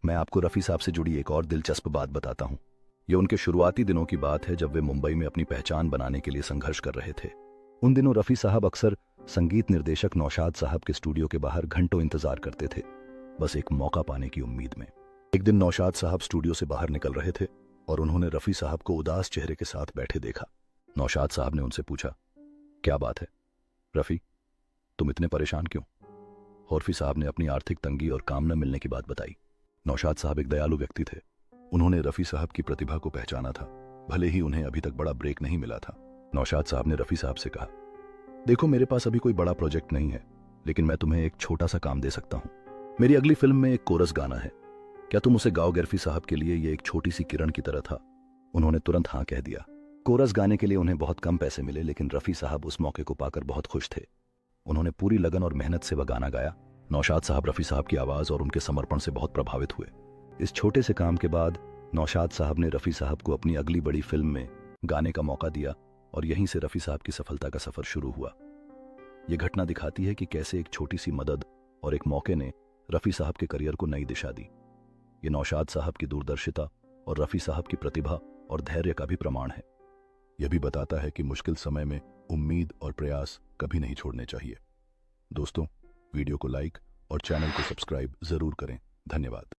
मैं आपको रफ़ी साहब से जुड़ी एक और दिलचस्प बात बताता हूँ। ये उनके शुरुआती दिनों की बात है जब वे मुंबई में अपनी पहचान बनाने के लिए संघर्ष कर रहे थे। उन दिनों रफ़ी साहब अक्सर संगीत निर्देशक नौशाद साहब के स्टूडियो के बाहर घंटों इंतजार करते थे, बस एक मौका पाने की उम्मीद में। एक दिन नौशाद साहब स्टूडियो से बाहर निकल रहे थे और उन्होंने रफ़ी साहब को उदास चेहरे के साथ बैठे देखा। नौशाद साहब ने उनसे पूछा, क्या बात है रफ़ी, तुम इतने परेशान क्यों? रफ़ी साहब ने अपनी आर्थिक तंगी और काम न मिलने की बात बताई। नौशाद साहब एक दयालु व्यक्ति थे। उन्होंने रफ़ी साहब की प्रतिभा को पहचाना था, भले ही उन्हें अभी तक बड़ा ब्रेक नहीं मिला था। नौशाद साहब ने रफ़ी साहब से कहा, देखो मेरे पास अभी कोई बड़ा प्रोजेक्ट नहीं है, लेकिन मैं तुम्हें एक छोटा सा काम दे सकता हूँ। मेरी अगली फिल्म में एक कोरस गाना है, क्या तुम उसे गाओगे? रफ़ी साहब के लिए ये एक छोटी सी किरण की तरह था। उन्होंने तुरंत हाँ कह दिया। कोरस गाने के लिए उन्हें बहुत कम पैसे मिले, लेकिन रफ़ी साहब उस मौके को पाकर बहुत खुश थे। उन्होंने पूरी लगन और मेहनत से वह गाना गाया। नौशाद साहब रफ़ी साहब की आवाज़ और उनके समर्पण से बहुत प्रभावित हुए। इस छोटे से काम के बाद नौशाद साहब ने रफ़ी साहब को अपनी अगली बड़ी फिल्म में गाने का मौका दिया और यहीं से रफ़ी साहब की सफलता का सफ़र शुरू हुआ। ये घटना दिखाती है कि कैसे एक छोटी सी मदद और एक मौके ने रफ़ी साहब के करियर को नई दिशा दी। ये नौशाद साहब की दूरदर्शिता और रफ़ी साहब की प्रतिभा और धैर्य का भी प्रमाण है। यह भी बताता है कि मुश्किल समय में उम्मीद और प्रयास कभी नहीं छोड़ने चाहिए। दोस्तों, वीडियो को लाइक और चैनल को सब्सक्राइब जरूर करें। धन्यवाद।